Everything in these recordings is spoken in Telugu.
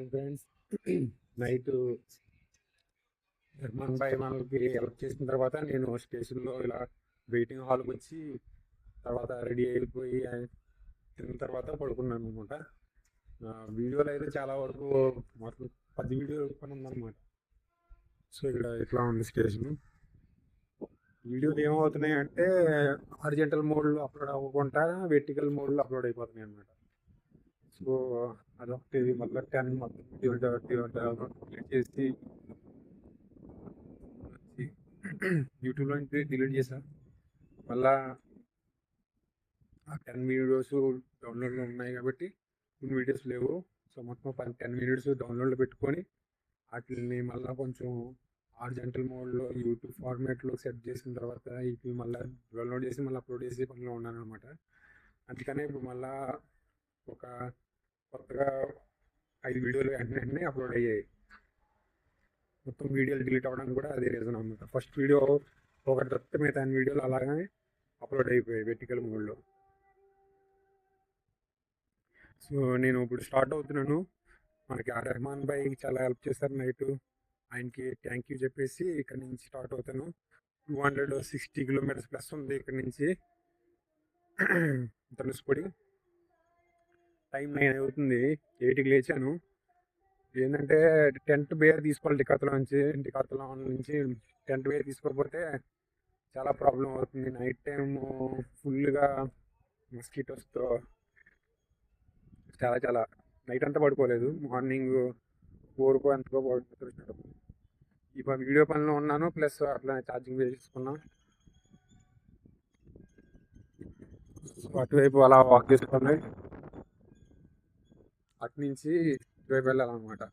Morning friends. నైట్ రెహమాన్ భాయ్ మనకి హెల్ప్ చేసిన తర్వాత నేను స్టేషన్లో ఇలా వెయిటింగ్ హాల్కి వచ్చి తర్వాత రెడీ అయిపోయి తిన్న తర్వాత పడుకున్నాను అనమాట. వీడియోలు అయితే చాలా వరకు మొత్తం 10 వీడియోలు పని ఉందన్నమాట. సో ఇక్కడ ఇట్లా ఉంది స్టేషన్. వీడియోలు ఏమవుతున్నాయి అంటే హారిజంటల్ మోడ్లో అప్లోడ్ అవ్వకుండా వెర్టికల్ మోడ్లో అప్లోడ్ అయిపోతున్నాయి అనమాట. సో అదొకటి మళ్ళీ 10 మొత్తం డిలీట్ చేసి యూట్యూబ్లో నుంచి డిలీట్ చేసా. మళ్ళా ఆ 10 వీడియోస్ డౌన్లోడ్లో ఉన్నాయి కాబట్టి కొన్ని వీడియోస్ లేవు. సో మొత్తం 10 వీడియోస్ డౌన్లోడ్లో పెట్టుకొని వాటిని మళ్ళీ కొంచెం హారిజంటల్ మోడ్లో యూట్యూబ్ ఫార్మాట్లో సెట్ చేసిన తర్వాత ఇవి మళ్ళీ డౌన్లోడ్ చేసి మళ్ళీ అప్లోడ్ చేసి పనిలో ఉన్నాను అనమాట. అందుకనే ఇప్పుడు మళ్ళీ ఒక కొత్తగా 5 వీడియోలు వెంటనే అప్లోడ్ అయ్యాయి. మొత్తం వీడియోలు డిలీట్ అవ్వడానికి కూడా అదే రీజన్ అనమాట. ఫస్ట్ వీడియో ఒకటి తప్పితే మిగతా 10 వీడియోలు అలాగే అప్లోడ్ అయిపోయాయి వెర్టికల్ మోడ్లో. సో నేను ఇప్పుడు స్టార్ట్ అవుతున్నాను. మనకి ఆ రెహమాన్ భాయ్ చాలా హెల్ప్ చేశారు నైట్. ఆయనకి థ్యాంక్ యూ చెప్పేసి ఇక్కడ నుంచి స్టార్ట్ అవుతాను. 260 కిలోమీటర్స్ ప్లస్ ఉంది ఇక్కడ నుంచి ధనుష్కోడి. టైం 9 అవుతుంది. 8కి లేచాను. ఏంటంటే టెంట్ బేర్ తీసుకోవాలి డికాథలాన్ నుంచి టెంట్ బేర్ తీసుకోకపోతే చాలా ప్రాబ్లం అవుతుంది. నైట్ టైం ఫుల్గా మస్కిటోస్తో చాలా నైట్ అంతా పడుకోలేదు. మార్నింగ్ 4కో ఎంతకో పడుకుంటున్నాడు. ఇప్పుడు వీడియో పనిలో ఉన్నాను, ప్లస్ అట్లా ఛార్జింగ్ చేసుకున్నాను. అటువైపు అలా వాక్ చేసుకున్నాయి. అటు నుంచి ఇటువైపు వెళ్ళాలన్నమాట.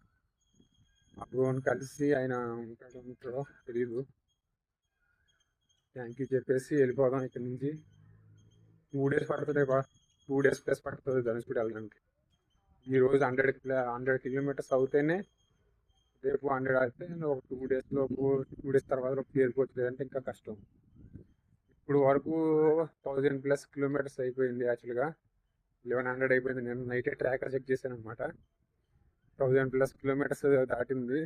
అప్పుడు కలిసి ఆయన ఉంటాడో తెలీదు. థ్యాంక్ యూ చెప్పేసి వెళ్ళిపోదాం ఇక్కడ నుంచి. 2 డేస్ పడుతుంది. 2 డేస్ ప్లస్ పడుతుంది ధనుష్కోడి వెళ్ళడానికి. ఈరోజు 100 కిలోమీటర్స్ అవుతేనే రేపు 100 అయితే ఒక 2 డేస్ తర్వాత చేరుకోవచ్చు. లేదంటే ఇంకా కష్టం. ఇప్పుడు వరకు 1000+ కిలోమీటర్స్ అయిపోయింది. యాక్చువల్గా 1100 అయిపోయింది. నేను నైటే ట్రాకర్ చెక్ చేశాను అనమాట. 1000+ కిలోమీటర్స్ దాటింది.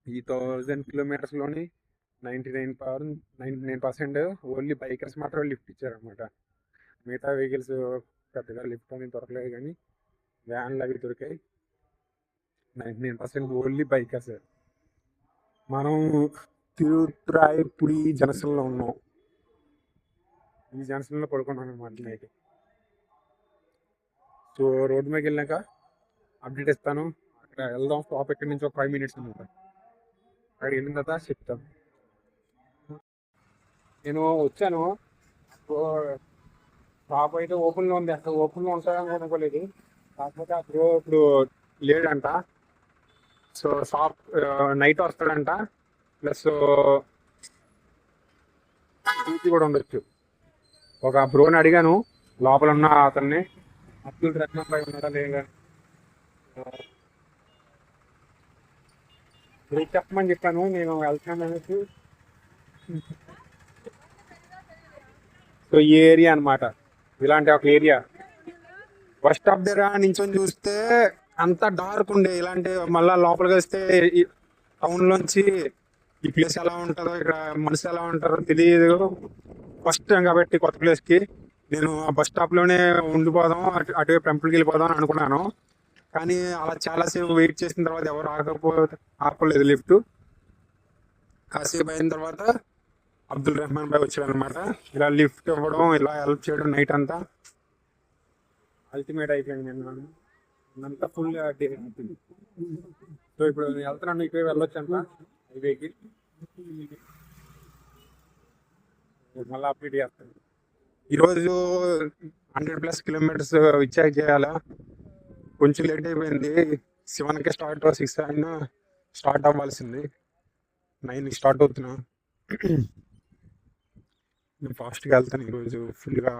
ఈ 1000 కిలోమీటర్స్లోని 99% ఓన్లీ బైకర్స్ మాత్రమే లిఫ్ట్ ఇచ్చారనమాట. మిగతా వెహికల్స్ పెద్దగా లిఫ్ట్ అనేది దొరకలేదు, కానీ వ్యాన్లు అవి దొరికాయి. 99% ఓన్లీ బైకర్స్. మనం తిరుత్రాయపుడి జంక్షన్లో ఉన్నాం. ఈ జంక్షన్లో పడుకున్నాను అనమాట నైట్. సో రోడ్డు మీద వెళ్ళాక అప్డేట్ ఇస్తాను. అక్కడ వెళ్దాం. స్టాప్ ఎక్కడి నుంచి ఒక 5 మినిట్స్ అనమాట. అక్కడికి వెళ్ళిన తర్వాత చెప్తాను. నేను వచ్చాను. షాప్ అయితే ఓపెన్లో ఉంది. అసలు ఓపెన్లో ఉంటాయని అనుకోలేదు. కాకపోతే అప్పుడు ఇప్పుడు లేడంట. సో షాప్ నైట్ వస్తాడంట. ప్లస్ డ్యూటీ కూడా ఉండొచ్చు. ఒక బ్రోని అడిగాను లోపల ఉన్న అతన్ని, అబ్దుల్ రెహమాన్ భాయ్ ఉన్నాడా లేదా చెప్పమని చెప్పాను. నేను వెళ్తాను అనేసి. సో ఈ ఏరియా అనమాట, ఇలాంటి ఒక ఏరియా. బస్ స్టాప్ దగ్గర నించొని చూస్తే అంతా డార్క్ ఉండే. ఇలాంటి మళ్ళీ లోపలికి వస్తే టౌన్లోంచి ఈ ప్లేస్ ఎలా ఉంటుందో, ఇక్కడ మనుషులు ఎలా ఉంటారో తెలియదు. ఫస్ట్ టైం కాబట్టి కొత్త ప్లేస్కి నేను ఆ బస్ స్టాప్లోనే ఉండిపోదాం, అటువైపు టెంపుల్కి వెళ్ళిపోదాం అని అనుకున్నాను. కానీ అలా చాలాసేపు వెయిట్ చేసిన తర్వాత ఎవరు ఆపలేదు లిఫ్ట్. కాసేపు అయిన తర్వాత అబ్దుల్ రెహమాన్ భాయ్ వచ్చాడు అనమాట. ఇలా లిఫ్ట్ ఇవ్వడం, ఇలా హెల్ప్ చేయడం నైట్ అంతా అల్టిమేట్ అయిపోయింది. నేను అంతా ఫుల్ డే. సో ఇప్పుడు నేను వెళ్తున్నాను. ఇక్కడ వెళ్ళొచ్చు అంట హైవేకి. మళ్ళీ అప్డేట్ చేస్తాను. ఈరోజు 100+ కిలోమీటర్స్ విచాక్ చేయాలా. కొంచెం లేట్ అయిపోయింది. 7కి స్టార్ట్, 6 అయినా స్టార్ట్ అవ్వాల్సింది. 9కి స్టార్ట్ అవుతున్నా. నేను ఫాస్ట్గా వెళ్తాను. ఈరోజు ఫుల్గా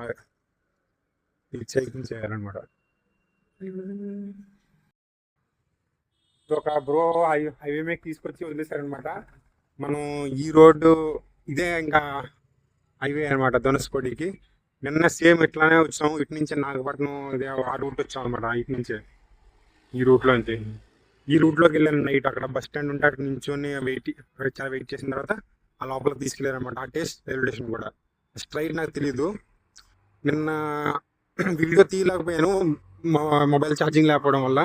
విచాక్ చేయాలన్నమాట. ఒక బ్రో హైవే మీద తీసుకొచ్చి వదిలేశారనమాట. మనం ఈ రోడ్డు ఇదే ఇంకా హైవే అనమాట ధనుష్కోడికి. నిన్న సేమ్ ఇట్లానే వచ్చాము. ఇటు నుంచి నాగపట్నం ఇదే ఆ రూట్ వచ్చాం అనమాట. ఇటు నుంచే ఈ రూట్లో నుంచి. ఈ రూట్లోకి వెళ్ళాను నైట్. అక్కడ బస్ స్టాండ్ ఉంటే అక్కడ నించొని చాలా వెయిట్ చేసిన తర్వాత ఆ లోపలికి తీసుకెళ్ళారు అనమాట. ఆ టేస్ట్ రైల్వే స్టేషన్ కూడా స్ట్రైట్ నాకు తెలీదు. నిన్న వీడియో తీయలేకపోయాను మొబైల్ ఛార్జింగ్ లేకపోవడం వల్ల.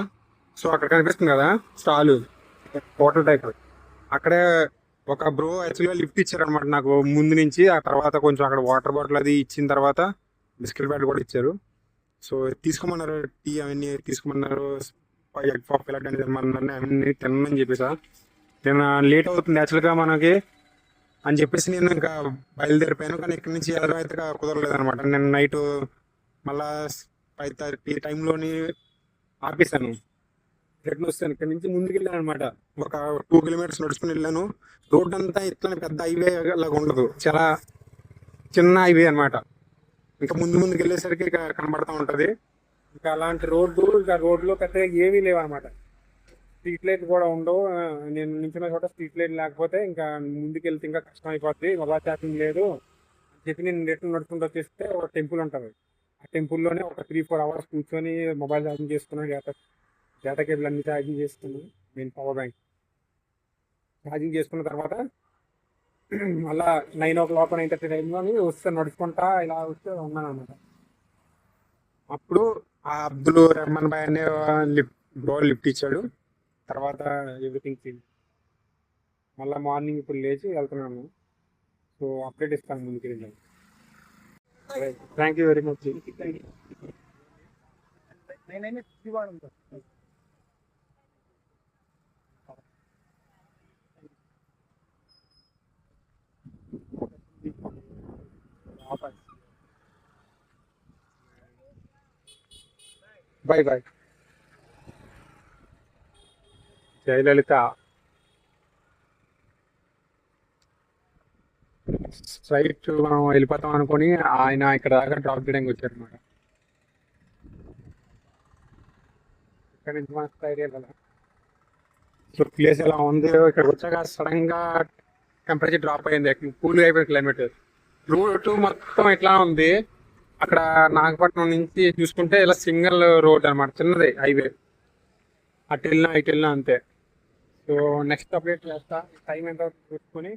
సో అక్కడ కనిపిస్తుంది కదా స్టాల్, హోటల్ టైప్. అక్కడే ఒక బ్రో యాక్చువల్గా లిఫ్ట్ ఇచ్చారనమాట నాకు ముందు నుంచి. ఆ తర్వాత కొంచెం అక్కడ వాటర్ బాటిల్ అది ఇచ్చిన తర్వాత బిస్కెట్ ప్యాకెట్ కూడా ఇచ్చారు. సో తీసుకోమన్నారు, టీ అవన్నీ తీసుకోమన్నారు, ఎగ్ పఫ్ ఇలా తినమన్నారు. అవన్నీ తినమని చెప్పేసా. నేను లేట్ అవుతుంది యాక్చువల్గా మనకి అని చెప్పేసి నేను ఇంకా బయలుదేరిపోయాను. కానీ ఇక్కడి నుంచి వెళ్ళడం అయితే కుదరలేదు అనమాట. నేను నైట్ మళ్ళా 5:30 టైంలోని ఆపేసాను. రిటర్న్ వస్తాను. ఇక్కడ నుంచి ముందుకు వెళ్ళాను అనమాట. ఒక 2 కిలోమీటర్స్ నడుచుకుని వెళ్ళాను. రోడ్ అంతా ఇట్లా పెద్ద హైవే లాగా ఉండదు, చాలా చిన్న హైవే అనమాట. ఇంకా ముందుకు వెళ్ళేసరికి ఇక కనబడతా ఉంటుంది. ఇంకా అలాంటి రోడ్డు, ఇంకా రోడ్లో పెద్దగా ఏమీ లేవు అనమాట. స్ట్రీట్ లైట్ కూడా ఉండవు. నేను నించున్న చోట స్ట్రీట్ లైట్ లేకపోతే ఇంకా ముందుకు వెళ్తే ఇంకా కష్టం అయిపోద్ది, మొబైల్ ఛార్జింగ్ లేదు అని చెప్పి నేను రిటర్న్ నడుచుకుంటూ వచ్చేస్తే ఒక టెంపుల్ ఉంటుంది. ఆ టెంపుల్లోనే ఒక 3-4 అవర్స్ కూర్చొని మొబైల్ ఛార్జింగ్ చేసుకున్నాను. డేటా కేబుల్ అన్ని ఛార్జింగ్ చేసుకున్నాను. మెయిన్ పవర్ బ్యాంక్ ఛార్జింగ్ చేసుకున్న తర్వాత మళ్ళా 9 o'clock 9:30 టైంలోని వస్తే నడుచుకుంటా ఇలా వస్తే ఉన్నాను అనమాట. అప్పుడు ఆ అబ్దుల్ రెహమాన్ భాయ్ అనే లిఫ్ట్ ఇచ్చాడు. తర్వాత ఎవ్రీథింగ్ చేంజ్. మళ్ళీ మార్నింగ్ ఇప్పుడు లేచి వెళ్తున్నాను. సో అప్డేట్ ఇస్తాను ముందుకు వెళ్ళాను. Thank you very much. Bye bye. Jayalalithaa straight మనం వెళ్ళిపోతాం అనుకొని ఆయన ఇక్కడ దాకా డ్రాప్ చేయడానికి వచ్చారు అనమాట. ఇక్కడ నుంచి మన స్ట్రైట్ వెళ్ళాలి. సో ప్లేస్ ఎలా ఉంది, ఇక్కడికి వచ్చాక సడన్ గా టెంపరేచర్ డ్రాప్ అయింది, కూల్ అయిపోయింది క్లైమేట్. రూట్ మొత్తం ఎట్లా ఉంది. అక్కడ నాగపట్నం నుంచి చూసుకుంటే ఇలా సింగిల్ రోడ్ అనమాట, చిన్నది హైవే. అటు వెళ్ళినా ఇటు వెళ్ళినా అంతే. సో నెక్స్ట్ అప్డేట్ చేస్తా, టైం ఎంత చూసుకొని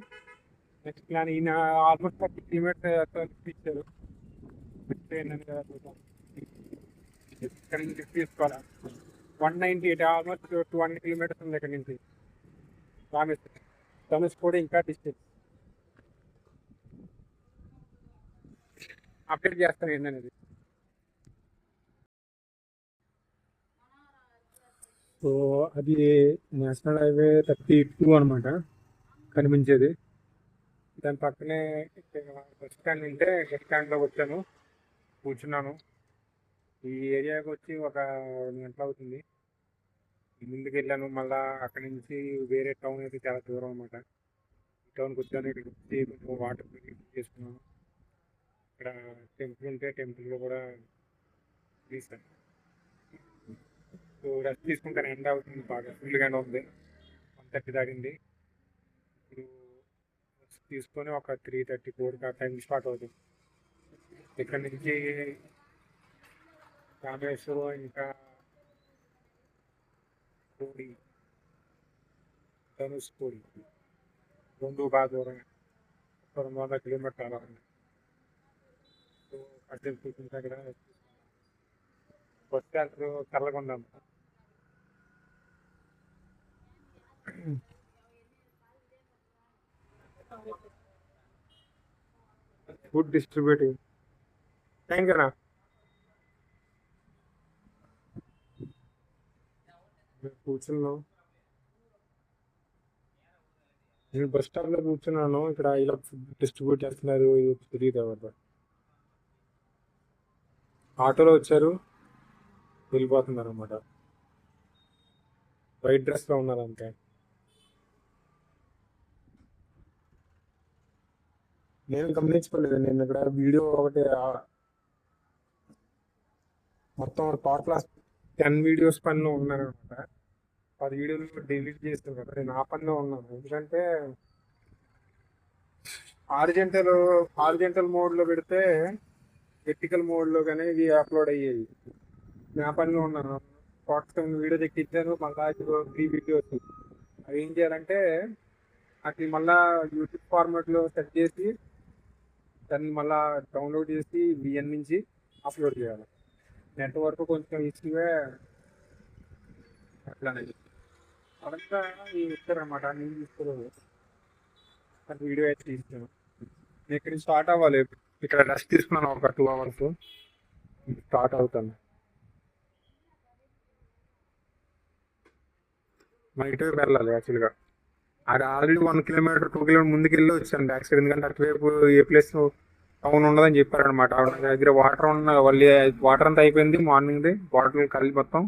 నెక్స్ట్ ప్లాన్. ఈయన ఆల్మోస్ట్ 30 కిలోమీటర్స్ ఇచ్చారు. ఇక్కడ నుంచి లిఫ్ట్ తీసుకోవాలా 198, ఆల్మోస్ట్ 200 కిలోమీటర్స్ ఉంది ఇక్కడ నుంచి ధనుష్ కూడా ఇంకా డిస్టెన్స్. అప్డేట్ చేస్తాను ఏంటనేది. సో అది నేషనల్ హైవే 32 అనమాట కనిపించేది. దాని పక్కనే బస్ స్టాండ్ ఉంటే బస్ స్టాండ్లోకి వచ్చాను, కూర్చున్నాను. ఈ ఏరియాకి వచ్చి ఒక 2 గంటలు అవుతుంది. ముందుకు వెళ్ళాను. మళ్ళీ అక్కడి నుంచి వేరే టౌన్ అయితే చాలా దూరం అనమాట. ఈ టౌన్కి వచ్చాను. ఇక్కడికి వచ్చి కొంచెం వాటర్ చేసుకున్నాను. ఇక్కడ టెంపుల్ ఉంటే టెంపుల్లో కూడా తీసాను. సో రెస్ట్ తీసుకుంటాను. ఎండ అవుతుంది, బాగా ఫుల్గా ఎండ ఉంది. 1:30 దాటింది. ఇప్పుడు తీసుకొని ఒక 3:34 టైం స్టార్ట్ అవుతుంది. ఇక్కడ నుంచి రామేశ్వరం ఇంకా పూడి, ధనుష్కోడి 2 బాగా దూరం, 200 కిలోమీటర్లు అలా ఉంది. సో అటు కూర్చుంటే అక్కడ bus stand Karlakonda. Food distributing thank you. కూర్చున్నాం. నేను బస్ స్టాప్లో కూర్చున్నాను. ఇక్కడ ఇలా ఫుడ్ డిస్ట్రిబ్యూట్ చేస్తున్నారు, తెలియదు ఎవరు. ఆటోలో వచ్చారు, వెళ్ళిపోతున్నారు అనమాట. వైట్ డ్రెస్లో ఉన్నారు అంతే. నేను గమనించుకోలేదు. నేను ఇక్కడ వీడియో ఒకటి మొత్తం టోటల్ 10 వీడియోస్ పనిలో ఉన్నాను అనమాట. 10 వీడియోలు డిలీట్ చేస్తాను కదా, నేను ఆ పనిలో ఉన్నాను. ఎందుకంటే హారిజెంటల్ మోడ్లో పెడితే వెర్టికల్ మోడ్లో కానీ ఇవి అప్లోడ్ అయ్యేవి. నేను ఆ పనిలో ఉన్నాను. వీడియోస్ ఎక్కించాను, మళ్ళీ 3 వీడియోస్. అవి ఏం చేయాలంటే అట్లా మళ్ళా యూట్యూబ్ ఫార్మాట్లో సెట్ చేసి దాన్ని మళ్ళా డౌన్లోడ్ చేసి విఎన్ నుంచి అప్లోడ్ చేయాలి. నెట్వర్క్ కొంచెం ఇష్యూవే అట్లానే అదంతా ఇస్తారనమాట. నేను తీసుకోలేదు, కానీ వీడియో అయితే తీస్తాను. నేను ఇక్కడ స్టార్ట్ అవ్వాలి. ఇక్కడ రెస్ట్ తీసుకున్నాను ఒక 2 hours, స్టార్ట్ అవుతాను. మన ఇటువైపు వెళ్ళాలి యాక్చువల్గా. అది ఆల్రెడీ 1 kilometer 2 kilometer ముందుకు వెళ్ళి వచ్చాను బ్యాక్ సైడ్. ఎందుకంటే అటువైపు ఏ ప్లేస్ టౌన్ ఉండదని చెప్పారనమాట. ఆవిడ దగ్గర వాటర్ వాళ్ళు వాటర్ అంతా అయిపోయింది మార్నింగ్ది, వాటర్ కలిసి మొత్తం.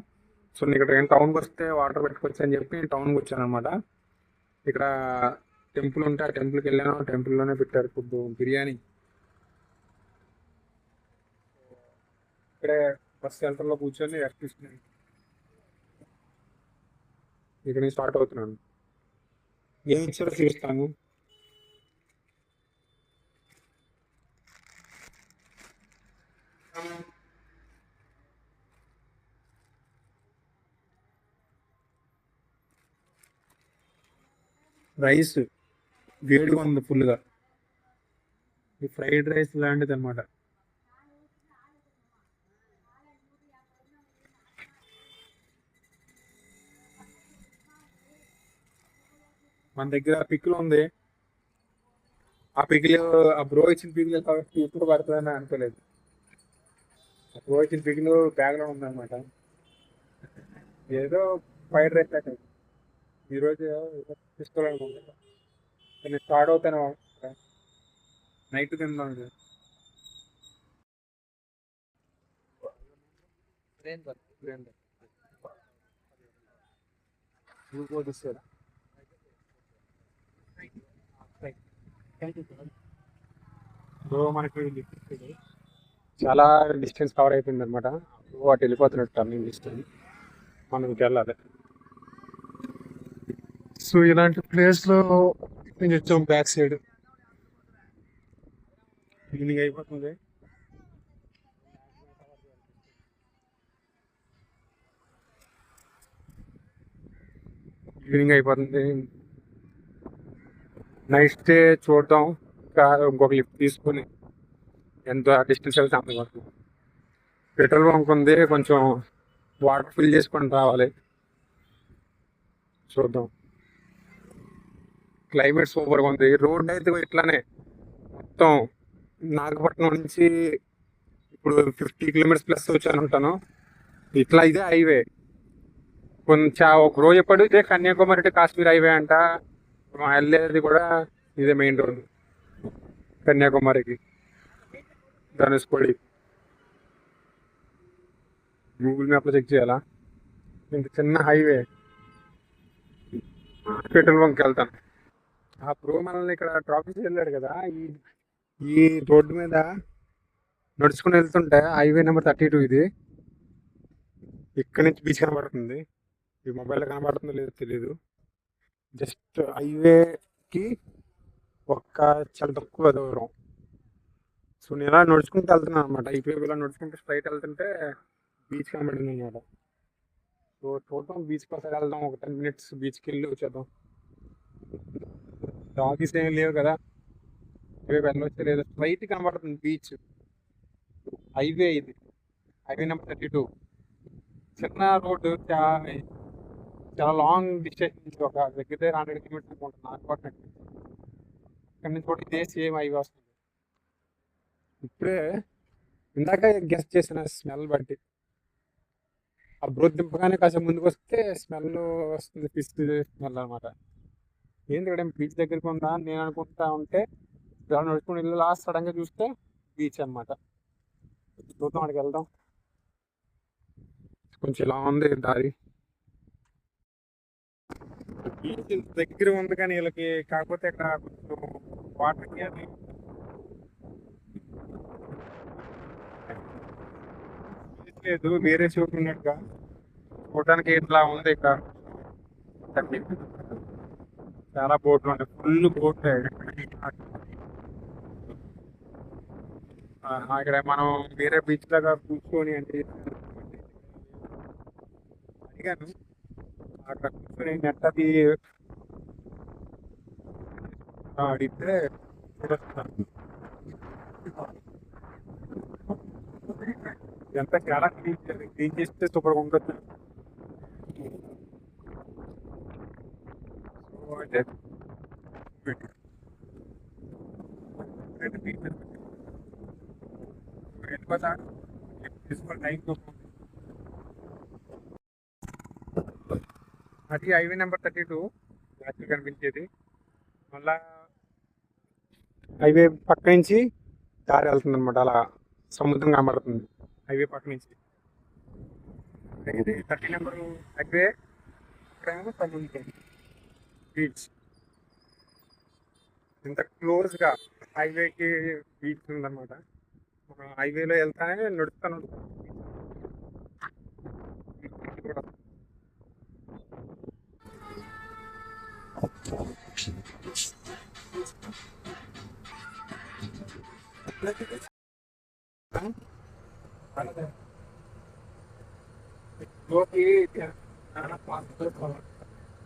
సో నేను ఇక్కడ టౌన్కి వస్తే వాటర్ పెట్టుకోవచ్చు అని చెప్పి టౌన్కి వచ్చాను అనమాట. ఇక్కడ టెంపుల్ ఉంటే ఆ టెంపుల్కి వెళ్ళాను. టెంపుల్లోనే పెట్టారు ఫుడ్, బిర్యానీ. ఇక్కడే బస్ సెంటర్లో కూర్చొని రెస్ట్ తీసుకున్నాను. ఇక్కడ నుంచి స్టార్ట్ అవుతున్నాను. ఏమి ఇచ్చారో చూస్తాను. రైస్ వేడిగా ఉంది ఫుల్గా. ఈ ఫ్రైడ్ రైస్ లాంటిది అనమాట. మన దగ్గర పిక్కులు ఉంది. ఆ పికిల్ ఆ బ్రో ఇచ్చిన పికిల్ కాబట్టి ఎప్పుడు పడుతుందని అనుకోలేదు. బ్రో ఇచ్చిన పికిల్ బ్యాగ్లో ఉందన్నమాట. ఏదో ఫ్రైడ్ రైస్ అంటే ఈరోజు తీసుకోవాలనుకుంటున్నా. నేను స్టార్ట్ అవుతాను నైట్ తిందాం. గ్లూకోజ్ ఇస్తారు. మనకి చాలా డిస్టెన్స్ కవర్ అయిపోయింది అనమాట. వాటి వెళ్ళిపోతున్నట్టు టర్నింగ్ డిస్టెన్స్ మనం వెళ్ళాలి. సో ఇలాంటి ప్లేస్లో నేను వచ్చాం బ్యాక్ సైడ్. ఈవినింగ్ అయిపోతుంది. నైట్ స్టే చూడటం, ఇంకా ఇంకొక లిఫ్ట్ తీసుకొని ఎంత డిస్టెన్స్ వెళ్తే అంత వరకు. పెట్రోల్ బంక్ ఉంది, కొంచెం వాటర్ ఫిల్ చేసుకొని రావాలి. చూద్దాం. క్లైమేట్ సూపర్గా ఉంది. రోడ్ అయితే ఇట్లానే మొత్తం నాగపట్నం నుంచి ఇప్పుడు 50 kilometers ప్లస్ వచ్చాను ఉంటాను. ఇట్లా ఇదే హైవే. కొంచెం ఒక రోజు చెప్పాడు ఇదే కన్యాకుమారి టు కాశ్మీర్ హైవే అంట. మా వెళ్ళేది కూడా ఇదే మెయిన్ రోడ్ కన్యాకుమారికి, ధనుష్కోడి. గూగుల్ మ్యాప్లో చెక్ చేయాలా. ఇంత చిన్న హైవే. పెట్రోల్ బంక్కి వెళ్తాను. ఆ ప్రో మనల్ని ఇక్కడ డ్రాప్ చేసి వెళ్ళాడు కదా. ఈ రోడ్డు మీద నడుచుకుని వెళ్తుంటే హైవే నెంబర్ 32 ఇది. ఇక్కడ నుంచి బీచ్ కనబడుతుంది. ఈ మొబైల్లో కనబడుతుందో లేదో తెలియదు. జస్ట్ హైవేకి చాలా తక్కువ దూరం. సో నేను ఇలా నడుచుకుంటూ వెళ్తున్నాను అనమాట. ఇటువైపు ఇలా నడుచుకుంటూ స్ట్రైట్ వెళ్తుంటే బీచ్ కనబడింది అనమాట. సో చూద్దాం, బీచ్ కోసం వెళ్దాం. ఒక 10 minutes బీచ్కి వెళ్ళి వచ్చేద్దాం. డాగీస్ ఏం లేవు కదా, ఇటువైపు వెళ్ళొచ్చే లేదు. స్ట్రైట్ కనబడుతుంది బీచ్. హైవే ఇది, హైవే నెంబర్ 32. చిన్న రోడ్డు, చాలా లాంగ్ డిస్టెన్స్. ఒక దగ్గర 100 kilometers అనుకుంటున్నాను నాగపట్నం. ఇక్కడ నుంచి కూడా ఇదే సేమ్ హైవే వస్తుంది. ఇప్పుడే ఇందాక గెస్ట్ చేసిన స్మెల్ బట్టి ఆ బ్రో దింపగానే కాసేపు ముందుకు వస్తే స్మెల్ వస్తుంది. ఫిష్ స్మెల్ అనమాట. ఏంటి ఇక్కడ బీచ్ దగ్గరికి ఉందా నేను అనుకుంటా ఉంటే ఇలా నడుచుకుని వెళ్ళి లాస్ట్ సడన్గా చూస్తే బీచ్ అనమాట. చూద్దాం, అక్కడికి వెళ్దాం. కొంచెం ఇలా ఉంది దారి. బీచ్ దగ్గర ఉంది కానీ వీళ్ళకి, కాకపోతే ఇక్కడ కొంచెం వాటర్కి అది లేదు, వేరే చోటు ఉన్నట్టుగా చూడడానికి ఇట్లా ఉంది. ఇక్కడ చాలా బోట్లు ఉన్నాయి, ఫుల్ బోట్లు. ఇక్కడ మనం వేరే బీచ్ లాగా కూర్చొని అంటే అడిగాను అక్కడ కూర్చొని నెట్ అది అడిగితే చూడొస్తున్నాను. ఇదంతా చాలా క్లీన్ చేస్తే సూపర్గా ఉంటుంది. సో అయితే వెళ్ళిపోతా తీసుకుని టైం అది హైవే నెంబర్ 32 యాక్చువల్ కనిపించేది. మళ్ళా హైవే పక్క నుంచి దారి వెళ్తుంది అనమాట, అలా సముద్రం కనబడుతుంది హైవే పక్క నుంచి. 30 నెంబరు హైవే, ఇక్కడేమో సముద్రం బీచ్. ఇంత క్లోజ్గా హైవేకి బీచ్ ఉందన్నమాట. మనం హైవేలో వెళ్తానే నడుస్తాను కూడా.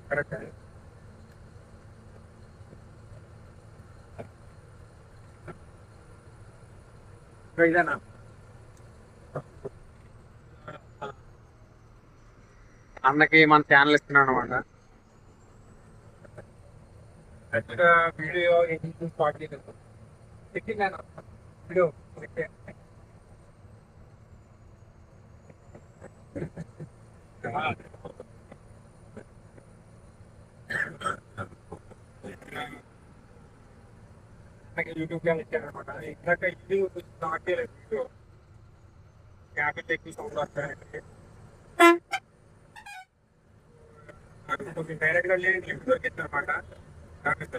కరెక్ట్. ఇదేనా అన్నకి మన ఛానల్ ఇస్తున్నాను అనమాట. వీడియో స్టార్ట్ చేయలేదు, వీడియో యూట్యూబ్ ఛానల్ ఇచ్చాను అనమాట. ఇందాక ఇది స్టార్ట్ చేయలేదు, వీడియో యాభై టెక్కి సౌండ్ వస్తాయండి. కొంచెం డైరెక్ట్గా లింక్ దొరికింది అనమాట. తర్వాత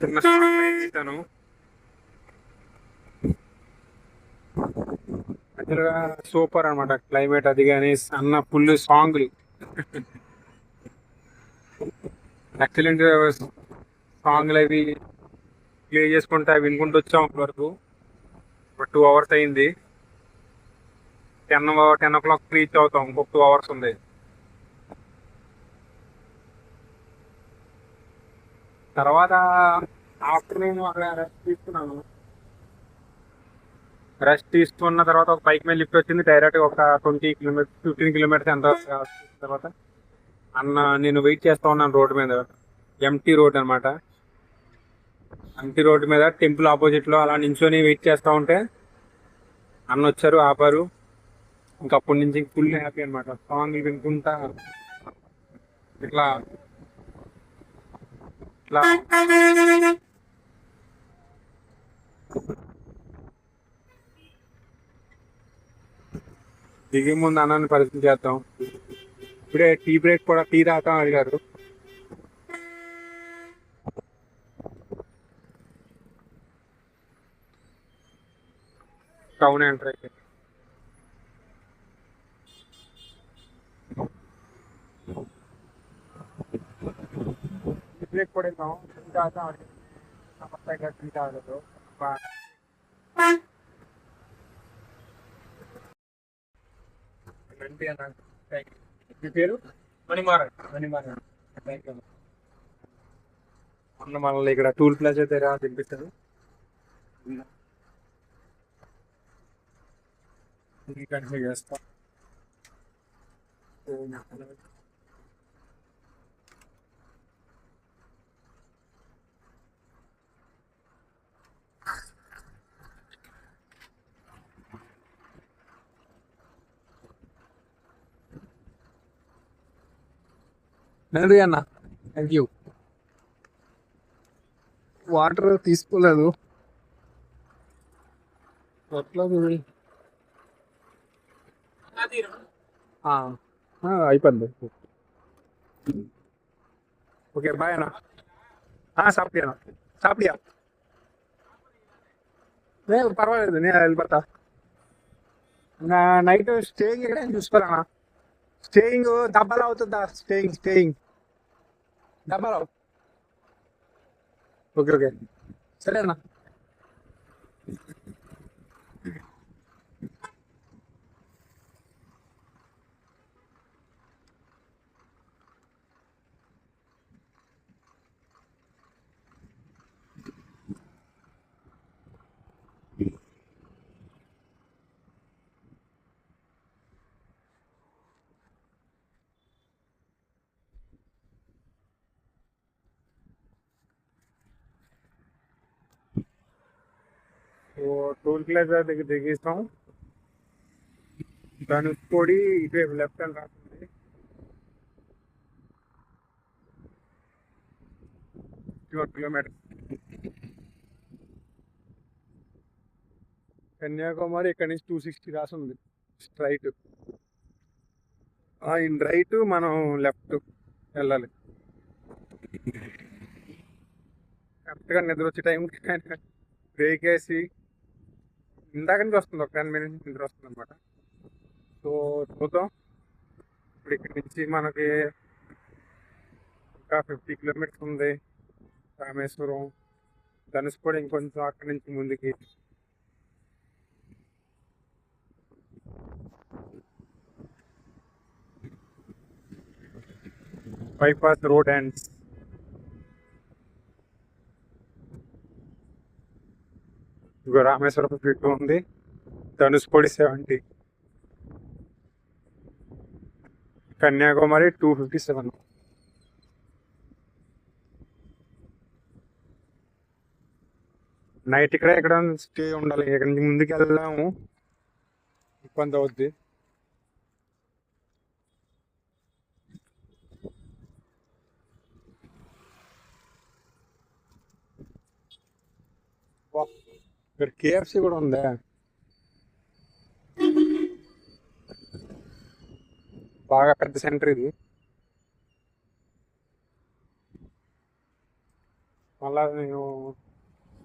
చిన్న ఇస్తాను. యాక్చువల్గా సూపర్ అనమాట క్లైమేట్ అది, కానీ అన్న ఫుల్ సాంగ్లు ఎక్సలెంట్ సాంగ్లు అవి ప్లే చేసుకుంటా వినుకుంటూ వచ్చాం వరకు. ఒక 2 hours అయింది. 10 o'clock రీచ్ అవుతాం. ఇంకొక 2 hours ఉంది. తర్వాత ఆఫ్టర్నూన్ అక్కడ రెస్ట్ తీసుకున్నాను. రెస్ట్ తీసుకున్న తర్వాత ఒక బైక్ మీద లిఫ్ట్ వచ్చింది డైరెక్ట్గా ఒక 15 kilometers ఎంత తర్వాత అన్న నేను వెయిట్ చేస్తా ఉన్నాను రోడ్డు మీద. ఎంటీ రోడ్ అనమాట. ఎంటీ రోడ్డు మీద టెంపుల్ ఆపోజిట్లో అలా నించొని వెయిట్ చేస్తూ ఉంటే అన్న వచ్చారు, ఆపారు. ఇంకా అప్పటి నుంచి ఫుల్ హ్యాపీ అనమాట. సాంగ్ వినుకుంటా ఇట్లా ఇట్లా దిగే ముందు అన్నాన్ని పరిస్థితి చేద్దాం. ఇప్పుడే టీ బ్రేక్ కూడా టీ తాగుతాం అడిగారు. టౌన్ ఎంటర్ అయితే టీ బ్రేక్ కూడా ఇద్దాం. టీ తాగుతాం అడిగారు. టీ తాగలేదు. మీ పేరు? మణిమారన్. అన్న మనల్ని ఇక్కడ టూల్ ప్లాజా దగ్గర తినిపిస్తారు. కంటిన్యూ చేస్తా. నది అన్న, థ్యాంక్ యూ. వాటర్ తీసుకోలేదు. ఎట్లా అయిపోయింది. ఓకే బాయ్ అన్న. సాపియా నేను పర్వాలేదు, నేను వెళ్ళిపోతా. నైట్ స్టేయింగ్ ఎక్కడ చూసుకోవాలన్నా. స్టేయింగ్ డబ్బాలో అవుతుందా? స్టేయింగ్ డబ్బాలో ఓకే ఓకే సరే అన్న. సో టోల్ ప్లాజా దగ్గర దిగేస్తాం. ధనుష్కోడి ఇటువైపు లెఫ్ట్ అని రాస్తుంది. 51 కిలోమీటర్. కన్యాకుమారి ఇక్కడ నుంచి 260 రాసింది స్ట్రైట్. ఇన్ రైట్ మనం లెఫ్ట్ వెళ్ళాలి. కరెక్ట్గా నిద్ర వచ్చే టైంకి బ్రేక్ వేసి ఇందాక నుంచి వస్తుంది, ఒక 10 minutes నిద్ర వస్తుంది అనమాట. సో చూద్దాం. ఇప్పుడు ఇక్కడి నుంచి మనకి ఇంకా 50 కిలోమీటర్స్ ఉంది. రామేశ్వరం, ధనుష్కోడి ఇంకొంచెం అక్కడి నుంచి ముందుకి. బైపాస్ రోడ్ అండ్ ఇగో రామేశ్వరం 52 ఉంది, ధనుష్కోడి 70, కన్యాకుమారి 257. నైట్ ఇక్కడ ఎక్కడ స్టే ఉండాలి. ఇక్కడ నుంచి ముందుకు వెళ్దాము, ఇబ్బంది అవుద్ది. ఇక్కడ కేఎఫ్సి కూడా ఉందా? బాగా పెద్ద సెంటర్ ఇది. మళ్ళా నేను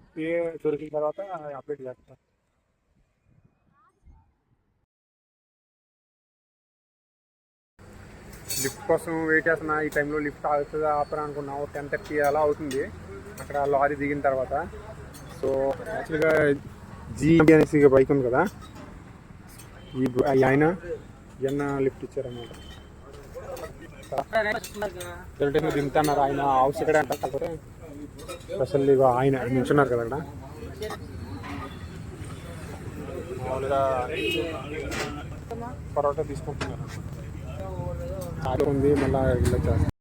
స్టే దొరికిన తర్వాత అప్డేట్ చేస్తాను. లిఫ్ట్ కోసం వెయిట్ చేస్తున్నా. ఈ టైంలో లిఫ్ట్ ఆగుతుందా ఆపరా అనుకున్నా. 10:30 అలా అవుతుంది అక్కడ లారీ దిగిన తర్వాత. సో యాక్చువల్గా అనేసి బైక్ ఉంది కదా, ఆయన లిఫ్ట్ ఇచ్చారన్నమాట. దింపుతున్నారు. ఆయన హౌస్ ఇక్కడే అంటారు, కాకపోతే స్పెషల్ ఆయన నిల్చున్నారు కదా అక్కడ. మామూలుగా పరోటా తీసుకుంటున్నారు. ఉంది మళ్ళీ ఇలా చేస్తారు.